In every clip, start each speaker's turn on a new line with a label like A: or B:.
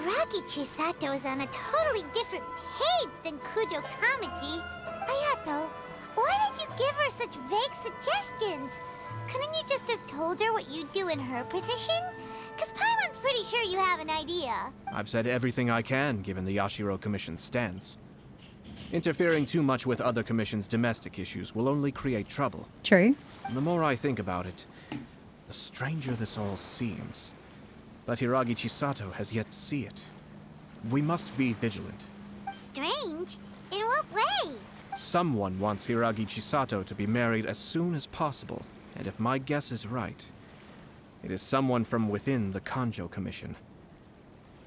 A: Hiragi Chisato is on a totally different page than Kujo Kamaji. Hayato, why did you give her such vague suggestions? Couldn't you just have told her what you'd do in her position? Because Paimon's pretty sure you have an idea.
B: I've said everything I can, given the Yashiro Commission's stance. Interfering too much with other commission's domestic issues will only create trouble.
C: True.
B: And the more I think about it, the stranger this all seems. But Hiragi Chisato has yet to see it. We must be vigilant.
A: Strange? In what way?
B: Someone wants Hiragi Chisato to be married as soon as possible, and if my guess is right, it is someone from within the Kanjo Commission.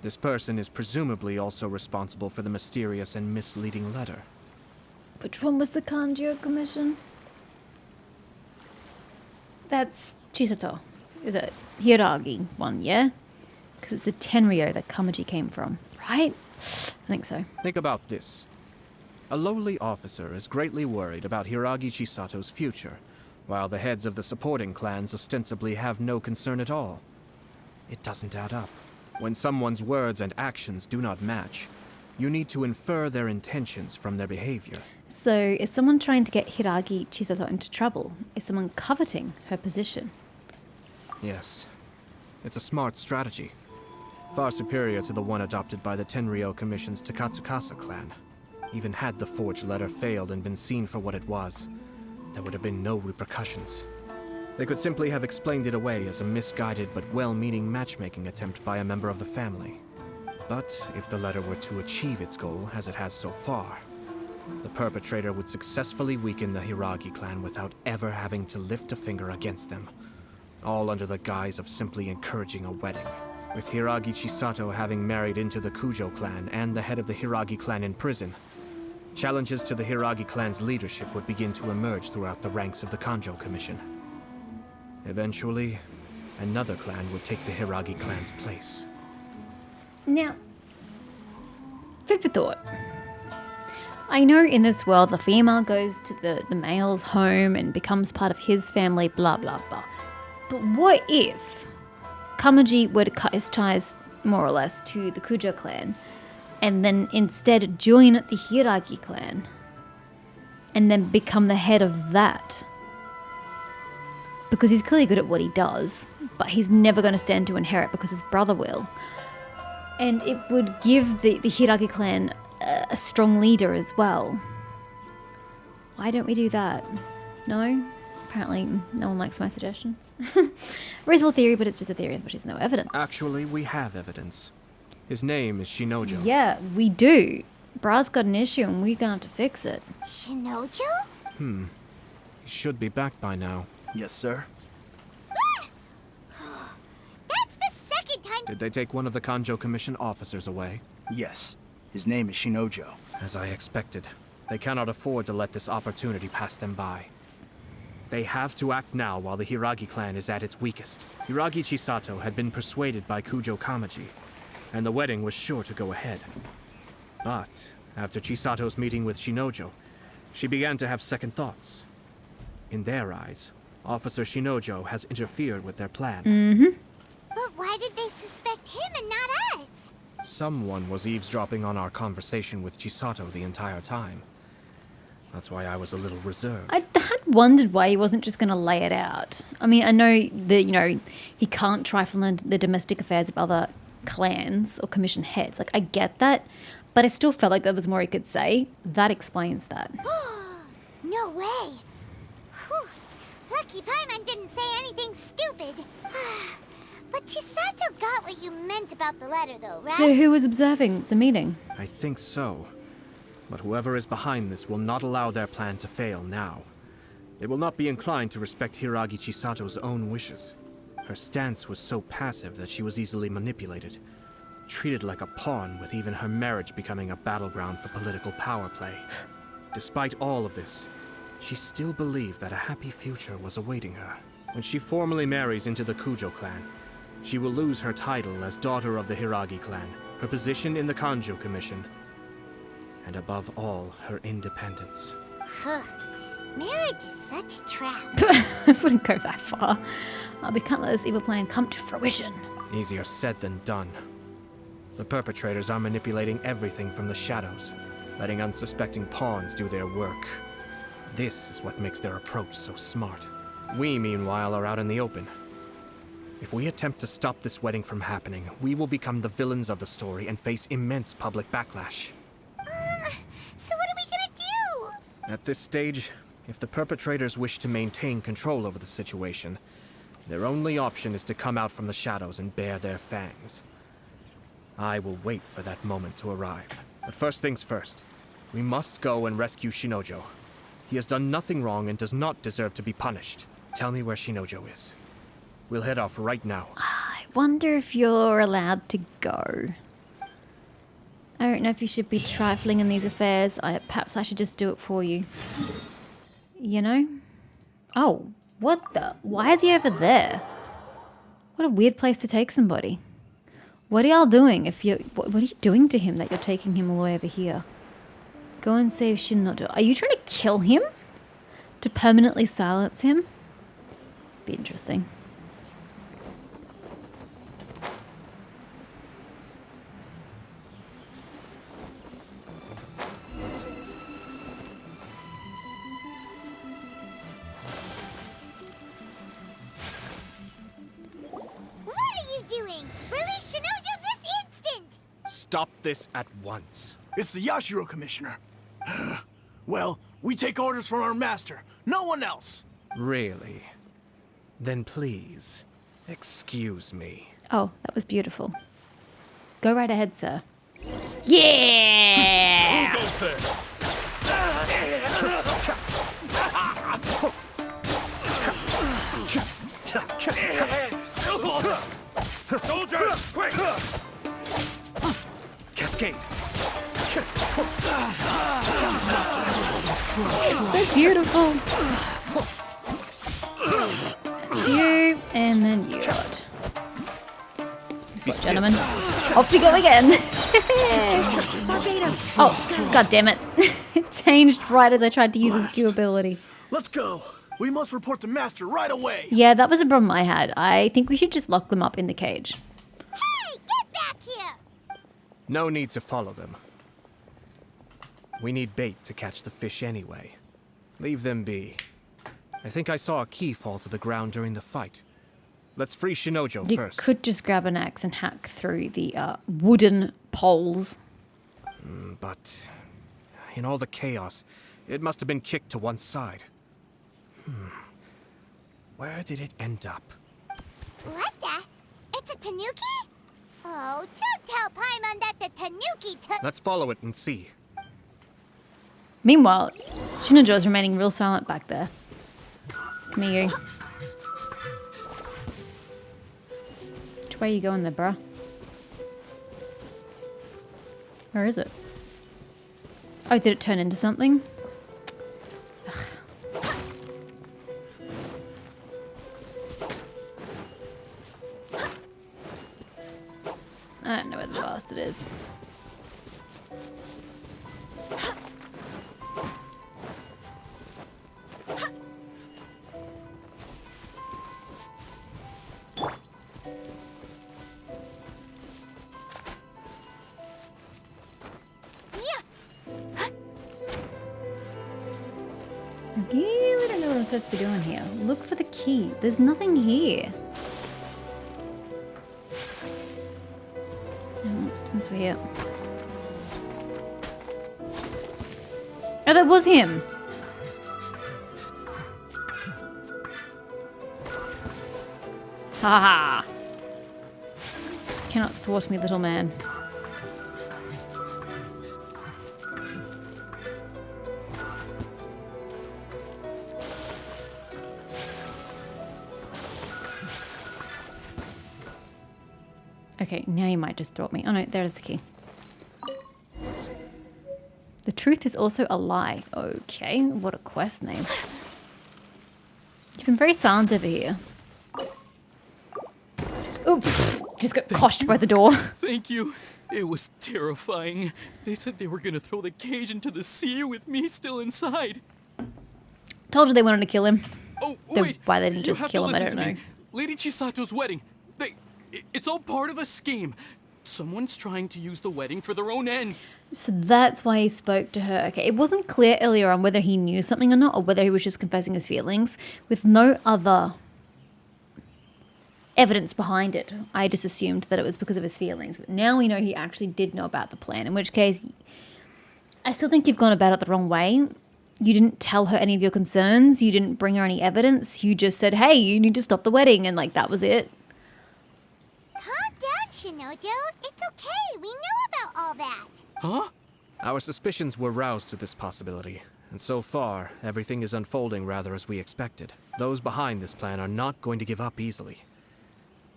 B: This person is presumably also responsible for the mysterious and misleading letter.
C: Which one was the Kanjo Commission? That's Chisato. The Hiragi one, yeah? Because it's the Tenryo that Kamaji came from, right? I think so.
B: Think about this. A lowly officer is greatly worried about Hiragi Chisato's future, while the heads of the supporting clans ostensibly have no concern at all. It doesn't add up. When someone's words and actions do not match, you need to infer their intentions from their behavior.
C: So, is someone trying to get Hiragi Chisato into trouble? Is someone coveting her position?
B: Yes. It's a smart strategy. Far superior to the one adopted by the Tenryo Commission's Takatsukasa clan. Even had the forged letter failed and been seen for what it was, there would have been no repercussions. They could simply have explained it away as a misguided but well-meaning matchmaking attempt by a member of the family. But if the letter were to achieve its goal, as it has so far, the perpetrator would successfully weaken the Hiragi clan without ever having to lift a finger against them, all under the guise of simply encouraging a wedding. With Hiragi Chisato having married into the Kujo clan and the head of the Hiragi clan in prison, challenges to the Hiragi clan's leadership would begin to emerge throughout the ranks of the Kanjo Commission. Eventually, another clan would take the Hiragi clan's place.
C: Now, food for thought. I know in this world the female goes to the male's home and becomes part of his family, blah blah blah. But what if Kamaji were to cut his ties, more or less, to the Kujo clan, and then instead join the Hiragi clan, and then become the head of that? Because he's clearly good at what he does, but he's never going to stand to inherit because his brother will. And it would give the Hiragi clan a strong leader as well. Why don't we do that? No? Apparently no one likes my suggestions. Reasonable theory, but it's just a theory which has no evidence.
B: Actually, we have evidence. His name is Shinojo.
C: Yeah, we do. Bra's got an issue and we're going to fix it.
A: Shinojo?
B: He should be back by now.
D: Yes, sir.
A: That's the second time.
B: Did they take one of the Kanjo Commission officers away?
D: Yes. His name is Shinojo.
B: As I expected. They cannot afford to let this opportunity pass them by. They have to act now while the Hiragi clan is at its weakest. Hiragi Chisato had been persuaded by Kujo Kamaji, and the wedding was sure to go ahead. But after Chisato's meeting with Shinojo, she began to have second thoughts. In their eyes, Officer Shinojo has interfered with their plan.
A: But why did they suspect him and not us?
B: Someone was eavesdropping on our conversation with Chisato the entire time. That's why I was a little reserved.
C: I had wondered why he wasn't just going to lay it out. I mean, I know that, he can't trifle in the domestic affairs of other clans or commission heads. Like, I get that, but I still felt like there was more he could say. That explains that.
A: No way. Whew. Lucky Paimon didn't say anything stupid. But Chisato got what you meant about the letter, though, right?
C: So who was observing the meeting?
B: I think so. But whoever is behind this will not allow their plan to fail now. They will not be inclined to respect Hiragi Chisato's own wishes. Her stance was so passive that she was easily manipulated, treated like a pawn, with even her marriage becoming a battleground for political power play. Despite all of this, she still believed that a happy future was awaiting her. When she formally marries into the Kujo clan, she will lose her title as daughter of the Hiragi clan, her position in the Kanjo Commission, and above all, her independence.
A: Marriage is such a trap.
C: I wouldn't go that far. We can't let this evil plan come to fruition.
B: Easier said than done. The perpetrators are manipulating everything from the shadows, letting unsuspecting pawns do their work. This is what makes their approach so smart. We, meanwhile, are out in the open. If we attempt to stop this wedding from happening, we will become the villains of the story and face immense public backlash.
A: So what are we gonna do?
B: At this stage, if the perpetrators wish to maintain control over the situation, their only option is to come out from the shadows and bare their fangs. I will wait for that moment to arrive. But first things first, we must go and rescue Shinojo. He has done nothing wrong and does not deserve to be punished. Tell me where Shinojo is. We'll head off right now.
C: I wonder if you're allowed to go. I don't know if you should be trifling in these affairs. Perhaps I should just do it for you. You know? Oh, what the? Why is he over there? What a weird place to take somebody. What are y'all doing? What are you doing to him that you're taking him all the way over here? Go and save Shinojo. Are you trying to kill him? To permanently silence him? Be interesting.
A: What are you doing? Release Shinojo this instant!
B: Stop this at once.
D: It's the Yashiro Commissioner. Well, we take orders from our master. No one else.
B: Really? Then please, excuse me.
C: Oh, that was beautiful. Go right ahead, sir. Yeah!
E: Who goes there? Soldiers, quick!
B: Cascade!
C: So beautiful. It's you, and then you. Guess what, gentlemen? Off we go again. Oh, god damn it. It changed right as I tried to use his Q ability.
D: Let's go. We must report to Master right away.
C: Yeah, that was a problem I had. I think we should just lock them up in the cage.
A: Hey, get back here!
B: No need to follow them. We need bait to catch the fish anyway. Leave them be. I think I saw a key fall to the ground during the fight. Let's free Shinojo
C: You
B: first.
C: could just grab an axe and hack through the wooden poles.
B: But in all the chaos, it must have been kicked to one side. Where did it end up?
A: What the? It's a tanuki? Oh, don't tell Paimon that the tanuki took—
B: Let's follow it and see.
C: Meanwhile, Shinojo's remaining real silent back there. Come here, you. Which way are you going there, bruh? Where is it? Oh, did it turn into something? Ugh. I don't know where the bastard is. I really don't know what I'm supposed to be doing here. Look for the key. There's nothing here. Oh, since we're here. Oh, that was him. Haha. Cannot thwart me, little man. Okay, now you might just thwart me. Oh no, there's the key. The truth is also a lie. Okay, what a quest name. You've been very silent over here. Oops, just got coshed by the door.
E: Thank you. It was terrifying. They said they were gonna throw the cage into the sea with me still inside.
C: Told you they wanted to kill him.
E: Oh,
C: Then
E: wait.
C: why they didn't
E: You
C: just
E: have
C: kill
E: to
C: him, I
E: listen
C: don't
E: to
C: know.
E: me. Lady Chisato's wedding. It's all part of a scheme. Someone's trying to use the wedding for their own ends.
C: So that's why he spoke to her. Okay, it wasn't clear earlier on whether he knew something or not, or whether he was just confessing his feelings with no other evidence behind it. I just assumed that it was because of his feelings. But now we know he actually did know about the plan, in which case I still think you've gone about it the wrong way. You didn't tell her any of your concerns. You didn't bring her any evidence. You just said, hey, you need to stop the wedding, and like that was it.
A: Calm down, Shinojo. It's okay. We know about all that.
E: Huh?
B: Our suspicions were roused to this possibility, and so far, everything is unfolding rather as we expected. Those behind this plan are not going to give up easily.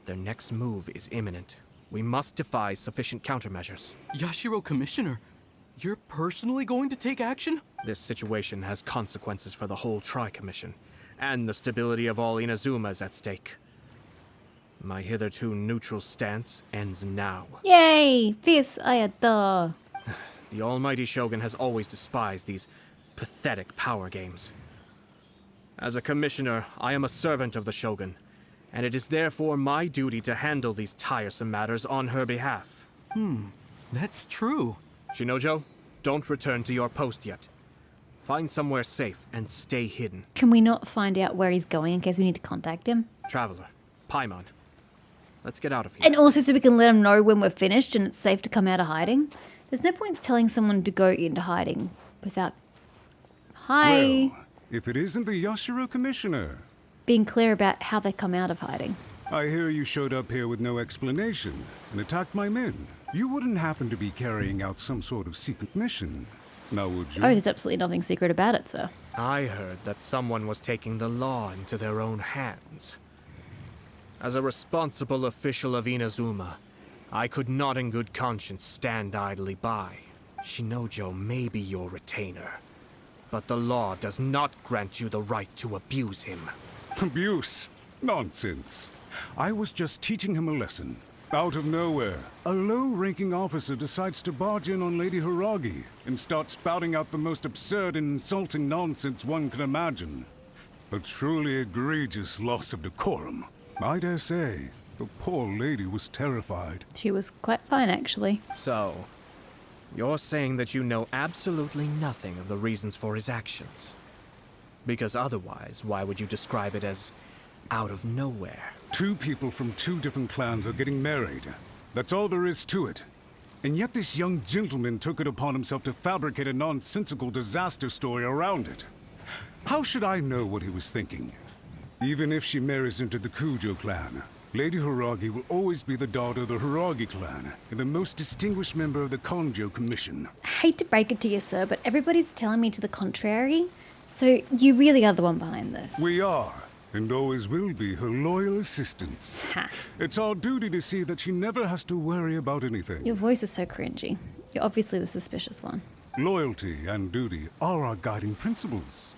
B: Their next move is imminent. We must devise sufficient countermeasures.
E: Yashiro Commissioner, you're personally going to take action?
B: This situation has consequences for the whole Tri-Commission, and the stability of all Inazuma is at stake. My hitherto neutral stance ends now.
C: Yay! Fierce Aether.
B: The almighty Shogun has always despised these pathetic power games. As a commissioner, I am a servant of the Shogun, and it is therefore my duty to handle these tiresome matters on her behalf.
E: That's true.
B: Shinojo, don't return to your post yet. Find somewhere safe and stay hidden.
C: Can we not find out where he's going in case we need to contact him?
B: Traveler, Paimon, let's get out of here.
C: And also so we can let him know when we're finished and it's safe to come out of hiding. There's no point telling someone to go into hiding without... Hi!
F: Well, if it isn't the Yashiro Commissioner.
C: Being clear about how they come out of hiding.
F: I hear you showed up here with no explanation and attacked my men. You wouldn't happen to be carrying out some sort of secret mission, now would you?
C: Oh, there's absolutely nothing secret about it, sir.
B: I heard that someone was taking the law into their own hands. As a responsible official of Inazuma, I could not in good conscience stand idly by. Shinojo may be your retainer, but the law does not grant you the right to abuse him.
F: Abuse? Nonsense. I was just teaching him a lesson. Out of nowhere, a low-ranking officer decides to barge in on Lady Hiragi and start spouting out the most absurd and insulting nonsense one can imagine. A truly egregious loss of decorum. I dare say, the poor lady was terrified.
C: She was quite fine, actually.
B: So, you're saying that you know absolutely nothing of the reasons for his actions? Because otherwise, why would you describe it as out of nowhere?
F: Two people from two different clans are getting married. That's all there is to it. And yet this young gentleman took it upon himself to fabricate a nonsensical disaster story around it. How should I know what he was thinking? Even if she marries into the Kujo clan, Lady Hiragi will always be the daughter of the Hiragi clan and the most distinguished member of the Konjo Commission.
C: I hate to break it to you, sir, but everybody's telling me to the contrary. So you really are the one behind this.
F: We are, and always will be, her loyal assistants.
C: Ha.
F: It's our duty to see that she never has to worry about anything.
C: Your voice is so cringy. You're obviously the suspicious one.
F: Loyalty and duty are our guiding principles.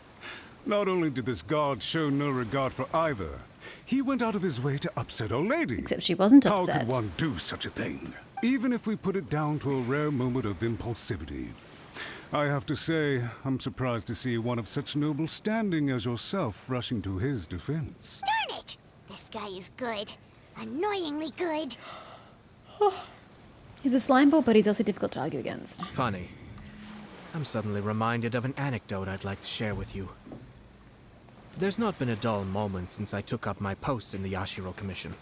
F: Not only did this guard show no regard for either, he went out of his way to upset our lady.
C: Except she wasn't
F: How
C: upset.
F: could one do such a thing? Even if we put it down to a rare moment of impulsivity. I have to say, I'm surprised to see one of such noble standing as yourself rushing to his defense.
A: Darn it! This guy is good. Annoyingly good.
C: He's a slimeball, but he's also difficult to argue against.
B: Funny. I'm suddenly reminded of an anecdote I'd like to share with you. There's not been a dull moment since I took up my post in the Yashiro Commission.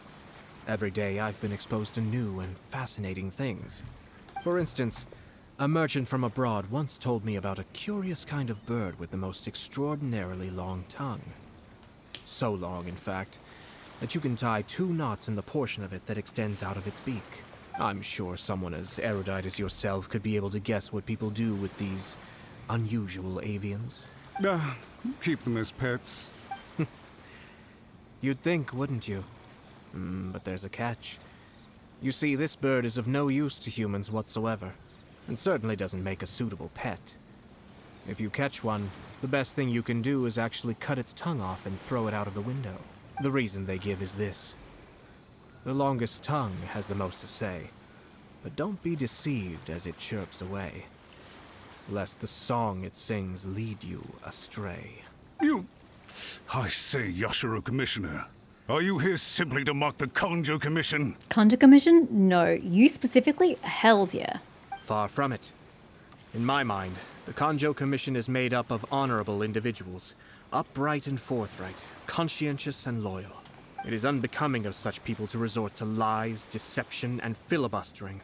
B: Every day I've been exposed to new and fascinating things. For instance, a merchant from abroad once told me about a curious kind of bird with the most extraordinarily long tongue. So long, in fact, that you can tie 2 knots in the portion of it that extends out of its beak. I'm sure someone as erudite as yourself could be able to guess what people do with these unusual avians.
F: Keep them as pets.
B: You'd think, wouldn't you? But there's a catch. You see, this bird is of no use to humans whatsoever, and certainly doesn't make a suitable pet. If you catch one, the best thing you can do is actually cut its tongue off and throw it out of the window. The reason they give is this. The longest tongue has the most to say, but don't be deceived as it chirps away, lest the song it sings lead you astray.
F: I say, Yashiro Commissioner, Are you here simply to mock the Kanjo Commission?
C: Conjure Commission? No. You specifically? Hells yeah.
B: Far from it. In my mind, the Kanjo Commission is made up of honorable individuals, upright and forthright, conscientious and loyal. It is unbecoming of such people to resort to lies, deception, and filibustering,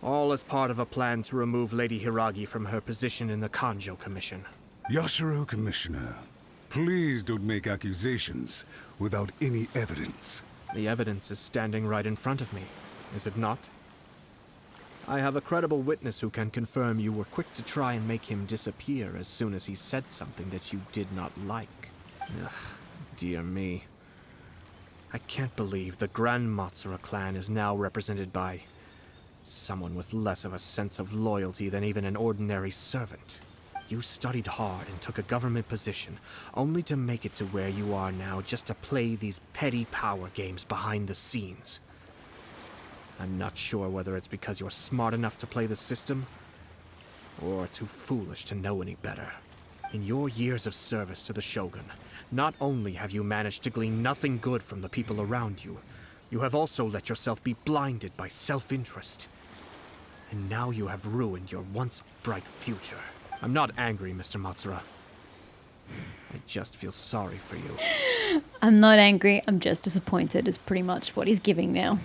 B: all as part of a plan to remove Lady Hiragi from her position in the Kanjo Commission.
F: Yashiro Commissioner, please don't make accusations without any evidence.
B: The evidence is standing right in front of me, is it not? I have a credible witness who can confirm you were quick to try and make him disappear as soon as he said something that you did not like. Ugh, dear me. I can't believe the Grand Matsura clan is now represented by someone with less of a sense of loyalty than even an ordinary servant. You studied hard and took a government position, only to make it to where you are now just to play these petty power games behind the scenes. I'm not sure whether it's because you're smart enough to play the system, or too foolish to know any better. In your years of service to the Shogun, not only have you managed to glean nothing good from the people around you, you have also let yourself be blinded by self-interest. And now you have ruined your once bright future. I'm not angry, Mr. Matsura. I just feel sorry for you.
C: I'm not angry, I'm just disappointed is pretty much what he's giving now.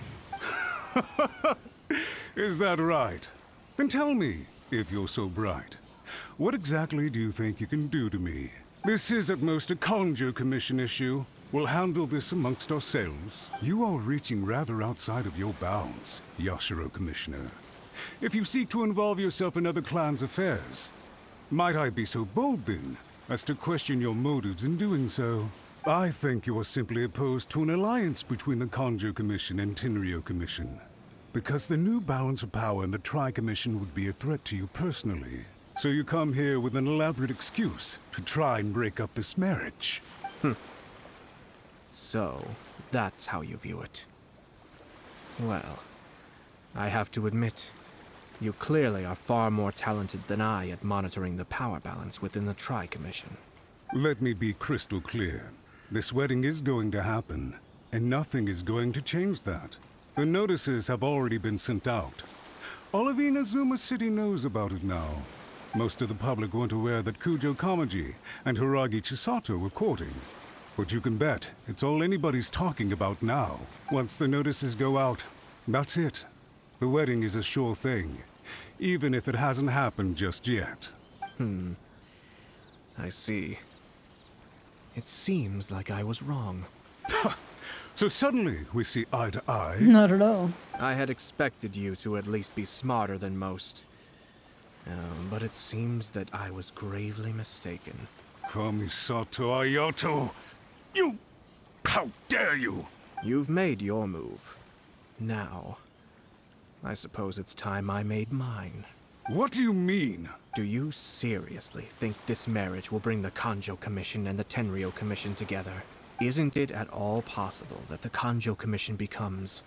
F: Is that right? Then tell me, if you're so bright, what exactly do you think you can do to me? This is at most a Kanjo Commission issue. We'll handle this amongst ourselves. You are reaching rather outside of your bounds, Yashiro Commissioner. If you seek to involve yourself in other clans' affairs, might I be so bold then, as to question your motives in doing so? I think you are simply opposed to an alliance between the Kanjo Commission and Tenryou Commission. Because the new balance of power in the Tri-Commission would be a threat to you personally. So you come here with an elaborate excuse to try and break up this marriage.
B: So, that's how you view it. Well, I have to admit, you clearly are far more talented than I at monitoring the power balance within the Tri-Commission.
F: Let me be crystal clear. This wedding is going to happen, and nothing is going to change that. The notices have already been sent out. All of Inazuma City knows about it now. Most of the public weren't aware that Kujo Kamaji and Hiragi Chisato were courting. But you can bet it's all anybody's talking about now. Once the notices go out, that's it. The wedding is a sure thing, even if it hasn't happened just yet.
B: I see. It seems like I was wrong.
F: So suddenly we see eye to eye.
C: Not at all.
B: I had expected you to at least be smarter than most. But it seems that I was gravely mistaken.
F: Kamisato Ayato! You... How dare you!
B: You've made your move. Now, I suppose it's time I made mine.
F: What do you mean?
B: Do you seriously think this marriage will bring the Kanjo Commission and the Tenryou Commission together? Isn't it at all possible that the Kanjo Commission becomes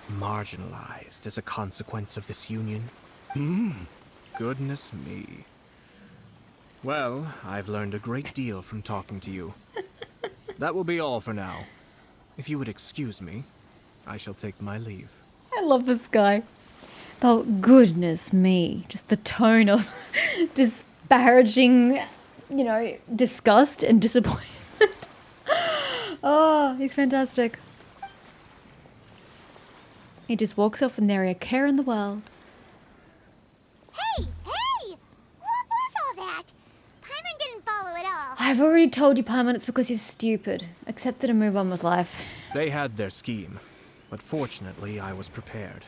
B: marginalized as a consequence of this union? Goodness me. Well, I've learned a great deal from talking to you. That will be all for now. If you would excuse me, I shall take my leave.
C: I love this guy. Oh, goodness me. Just the tone of disparaging, disgust and disappointment. Oh, he's fantastic. He just walks off with nary a care in the world.
A: Hey! What was all that? Paimon didn't follow at all.
C: I've already told you, Paimon, it's because you're stupid. Accept it and move on with life.
B: They had their scheme, but fortunately I was prepared.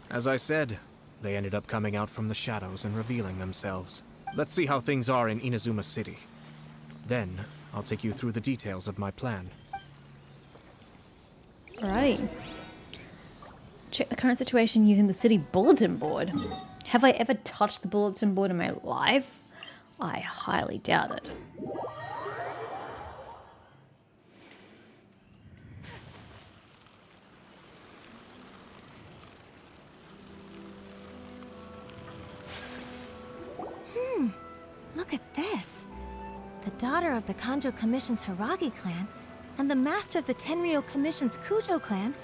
B: As I said, they ended up coming out from the shadows and revealing themselves. Let's see how things are in Inazuma City. Then, I'll take you through the details of my plan.
C: Alrighty. Check the current situation using the city bulletin board. Have I ever touched the bulletin board in my life? I highly doubt it.
G: Look at this. The daughter of the Kanjo Commission's Hiragi clan and the master of the Tenryou Commission's Kujo clan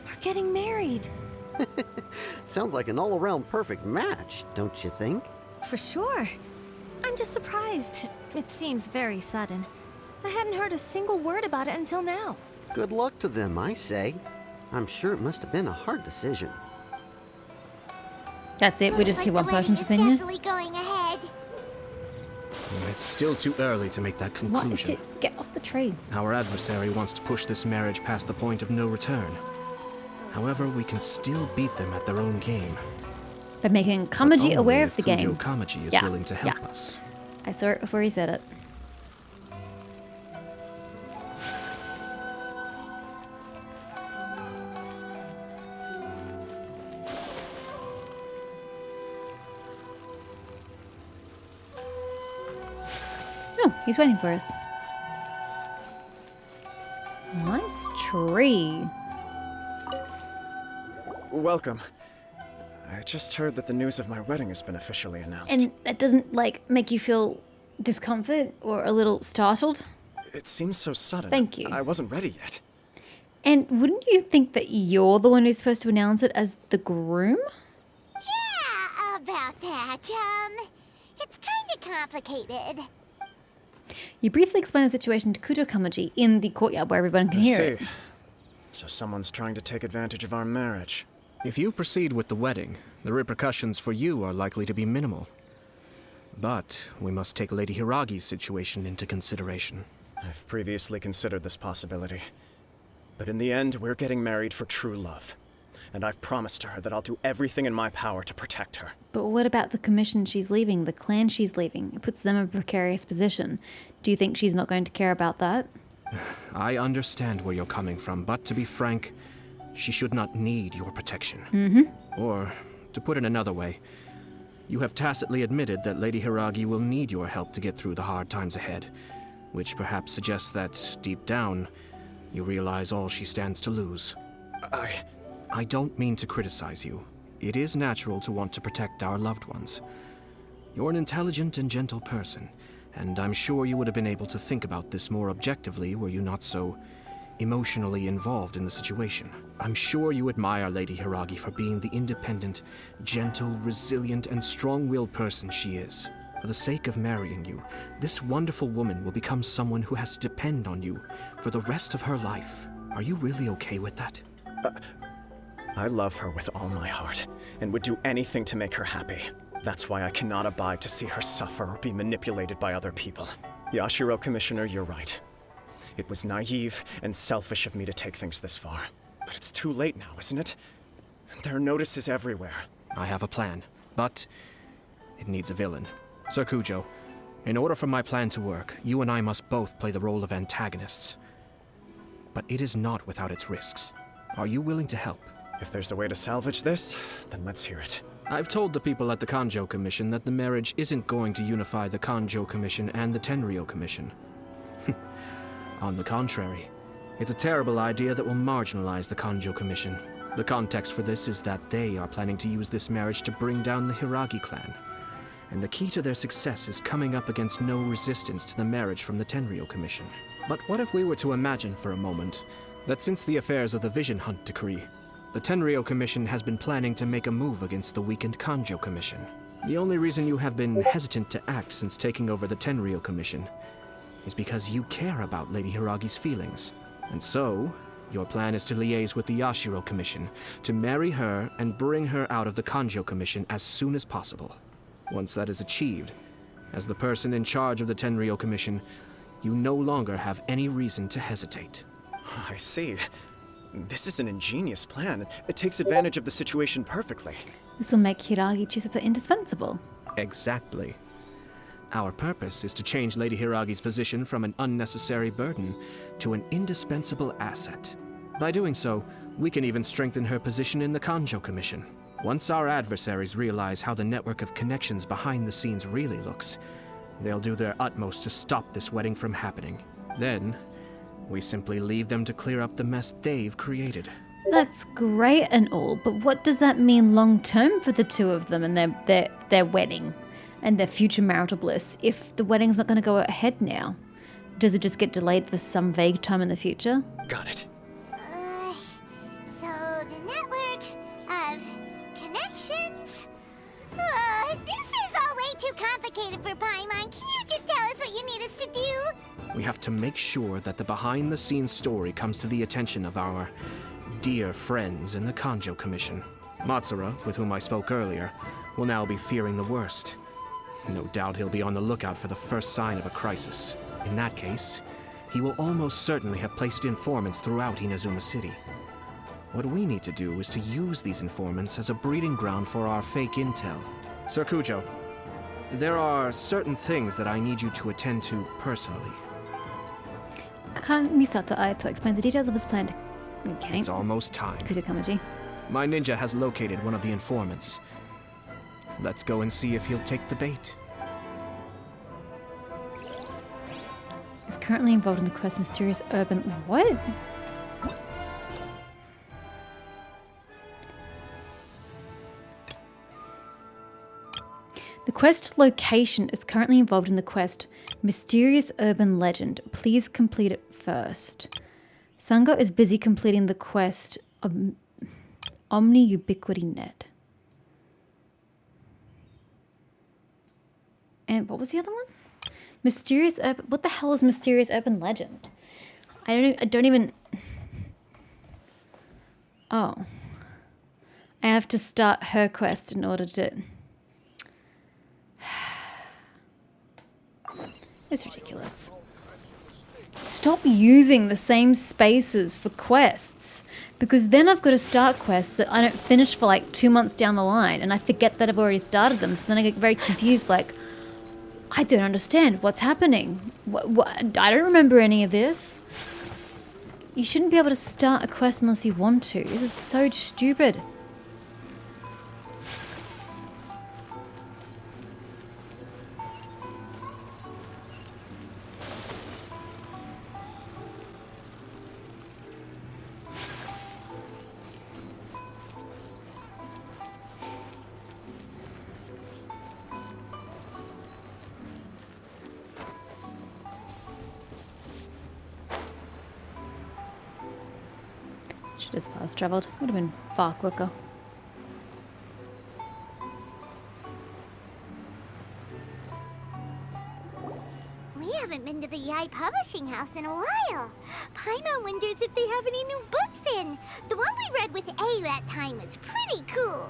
G: are getting married.
H: Sounds like an all-around perfect match, don't you think?
G: For sure. I'm just surprised. It seems very sudden. I hadn't heard a single word about it until now.
H: Good luck to them, I say. I'm sure it must have been a hard decision.
C: That's it. We just hear one
A: Looks like the
C: person's
A: wedding is
C: opinion.
A: definitely going ahead.
B: It's still too early to make that
C: What?
B: conclusion.
C: Get off the tree.
B: Our adversary wants to push this marriage past the point of no return. However, we can still beat them at their own game.
C: By making
B: But
C: Kamaji
B: only
C: aware
B: if
C: of the
B: Kujo
C: game.
B: Kamaji is
C: Yeah,
B: willing to help
C: yeah.
B: us.
C: I saw it before he said it. Oh, he's waiting for us. Nice tree.
I: Welcome. I just heard that the news of my wedding has been officially announced.
C: And that doesn't, like, make you feel discomfort or a little startled?
I: It seems so sudden.
C: Thank you.
I: I wasn't ready yet.
C: And wouldn't you think that you're the one who's supposed to announce it as the groom?
A: Yeah, about that. It's kind of complicated.
C: You briefly explain the situation to Kujo Kamaji in the courtyard where everyone can
I: I
C: hear
I: see.
C: it.
I: So someone's trying to take advantage of our marriage.
B: If you proceed with the wedding, the repercussions for you are likely to be minimal. But we must take Lady Hiragi's situation into consideration.
I: I've previously considered this possibility. But in the end, we're getting married for true love. And I've promised her that I'll do everything in my power to protect her.
C: But what about the commission she's leaving, the clan she's leaving? It puts them in a precarious position. Do you think she's not going to care about that?
B: I understand where you're coming from, but to be frank, she should not need your protection. Or, to put it another way, you have tacitly admitted that Lady Hiragi will need your help to get through the hard times ahead, which perhaps suggests that, deep down, you realize all she stands to lose. I don't mean to criticize you. It is natural to want to protect our loved ones. You're an intelligent and gentle person, and I'm sure you would have been able to think about this more objectively were you not so emotionally involved in the situation. I'm sure you admire Lady Hiragi for being the independent, gentle, resilient, and strong-willed person she is. For the sake of marrying you, this wonderful woman will become someone who has to depend on you for the rest of her life. Are you really okay with that?
I: I love her with all my heart, and would do anything to make her happy. That's why I cannot abide to see her suffer or be manipulated by other people. Yashiro Commissioner, you're right. It was naive and selfish of me to take things this far. But it's too late now, isn't it? There are notices everywhere.
B: I have a plan, but it needs a villain. Sir Kujo, in order for my plan to work, you and I must both play the role of antagonists. But it is not without its risks. Are you willing to help?
I: If there's a way to salvage this, then let's hear it.
B: I've told the people at the Kanjo Commission that the marriage isn't going to unify the Kanjo Commission and the Tenryou Commission. On the contrary, it's a terrible idea that will marginalize the Kanjo Commission. The context for this is that they are planning to use this marriage to bring down the Hiragi clan. And the key to their success is coming up against no resistance to the marriage from the Tenryou Commission. But what if we were to imagine for a moment that since the affairs of the Vision Hunt decree, the Tenryou Commission has been planning to make a move against the weakened Kanjo Commission? The only reason you have been hesitant to act since taking over the Tenryou Commission is because you care about Lady Hiragi's feelings. And so, your plan is to liaise with the Yashiro Commission, to marry her and bring her out of the Kanjo Commission as soon as possible. Once that is achieved, as the person in charge of the Tenryou Commission, you no longer have any reason to hesitate.
I: I see. This is an ingenious plan. It takes advantage of the situation perfectly.
C: This will make Hiragi Chisato indispensable.
B: Exactly. Our purpose is to change Lady Hiragi's position from an unnecessary burden to an indispensable asset. By doing so, we can even strengthen her position in the Kanjo Commission. Once our adversaries realize how the network of connections behind the scenes really looks, they'll do their utmost to stop this wedding from happening. Then, we simply leave them to clear up the mess they've created.
C: That's great and all, but what does that mean long term for the two of them and their wedding and their future marital bliss if the wedding's not going to go ahead now? does it just get delayed for some vague time in the future?
I: Got it.
A: So the network of connections? This is all way too complicated for Paimon. Can you just tell us what you need us to do?
B: We have to make sure that the behind-the-scenes story comes to the attention of our dear friends in the Kanjo Commission. Matsura, with whom I spoke earlier, will now be fearing the worst. No doubt he'll be on the lookout for the first sign of a crisis. In that case, he will almost certainly have placed informants throughout Inazuma City. What we need to do is to use these informants as a breeding ground for our fake intel. Sir Kujo, there are certain things that I need you to attend to personally.
C: Misato Aeto explains the details of his plan to... Okay.
B: It's almost time.
C: Kujo Kamaji.
B: My ninja has located one of the informants. Let's go and see if he'll take the bait.
C: Is currently involved in the quest Mysterious Urban... What? The quest location is currently involved in the quest Mysterious Urban Legend. Please complete it first. Sango is busy completing the quest Omni Ubiquity Net. And what was the other one? Mysterious Urban... What the hell is Mysterious Urban Legend? I don't even... Oh. I have to start her quest in order to... It's ridiculous. Stop using the same spaces for quests, because then I've got to start quests that I don't finish for like 2 months down the line, and I forget that I've already started them, so then I get very confused, like, I don't understand what's happening. I don't remember any of this. You shouldn't be able to start a quest unless you want to. This is so stupid. Should have fast traveled. Would have been far quicker.
A: We haven't been to the Yai Publishing House in a while. Paimon wonders if they have any new books in. The one we read with A that time was pretty cool.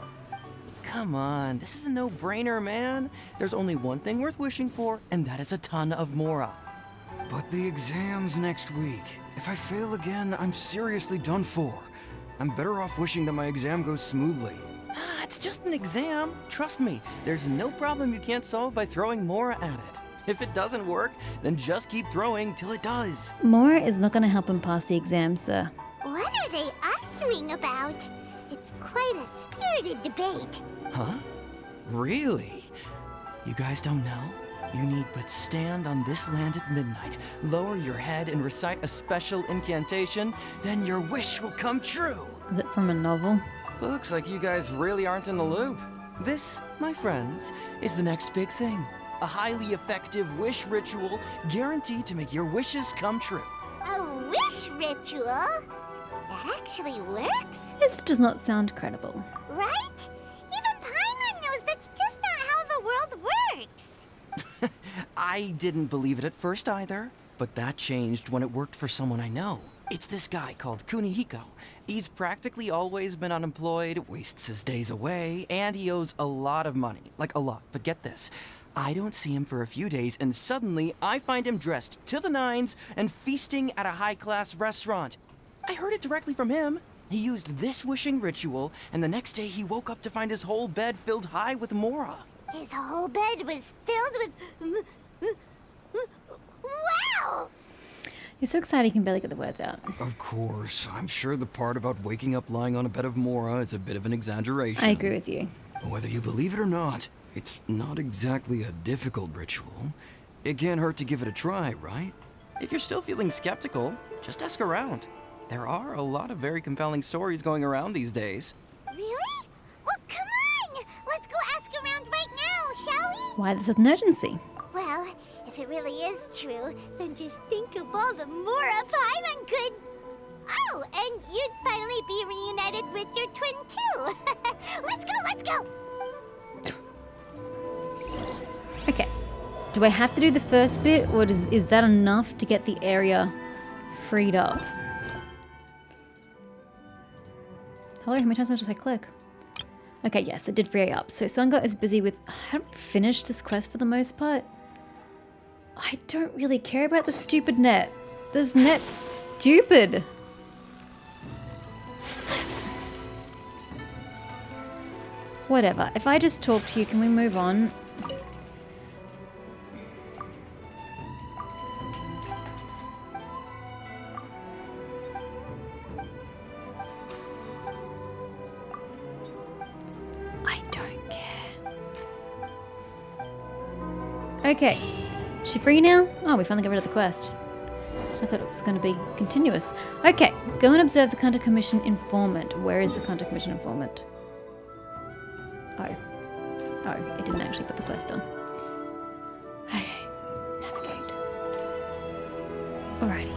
J: Come on, this is a no-brainer, man. There's only one thing worth wishing for, and that is a ton of Mora.
K: But the exam's next week. If I fail again, I'm seriously done for. I'm better off wishing that my exam goes smoothly.
J: Ah, it's just an exam. Trust me, there's no problem you can't solve by throwing Mora at it. If it doesn't work, then just keep throwing till it does.
C: Mora is not going to help him pass the exam, sir.
A: What are they arguing about? It's quite a spirited debate.
J: Huh? Really? You guys don't know? You need but stand on this land at midnight, lower your head and recite a special incantation, then your wish will come true.
C: Is it from a novel?
J: Looks like you guys really aren't in the loop. This, my friends, is the next big thing. A highly effective wish ritual guaranteed to make your wishes come true.
A: A wish ritual? That actually works?
C: This does not sound credible.
A: Right? Even Paimon knows that's just not how the world works.
J: I didn't believe it at first either, but that changed when it worked for someone I know. It's this guy called Kunihiko. He's practically always been unemployed, wastes his days away, and he owes a lot of money. Like a lot, but get this. I don't see him for a few days, and suddenly I find him dressed to the nines and feasting at a high-class restaurant. I heard it directly from him. He used this wishing ritual, and the next day he woke up to find his whole bed filled high with Mora.
A: His whole bed was filled with... Wow!
C: You're so excited you can barely get the words out.
K: Of course. I'm sure the part about waking up lying on a bed of Mora is a bit of an exaggeration.
C: I agree with you.
K: Whether you believe it or not, it's not exactly a difficult ritual. It can't hurt to give it a try, right?
J: If you're still feeling skeptical, just ask around. There are a lot of very compelling stories going around these days.
A: Really? Well, come on! Let's go ask around right now, shall we?
C: Why this an urgency?
A: Well, if if it really is true, then just think of all the Mora Paimon could... Oh, and you'd finally be reunited with your twin too. Let's go, let's go!
C: Okay. Do I have to do the first bit, or is that enough to get the area freed up? Hello, how many times must I click? Okay, yes, it did free it up. So Sunga is busy with... I haven't finished this quest for the most part. I don't really care about the stupid net. This net's stupid. Whatever. If I just talk to you, can we move on? I don't care. Okay. Is she free now? Oh, we finally got rid of the quest. I thought it was going to be continuous. Okay. Go and observe the Counter Commission informant. Where is the Counter Commission informant? Oh, it didn't actually put the quest on. Okay. Navigate. Alrighty.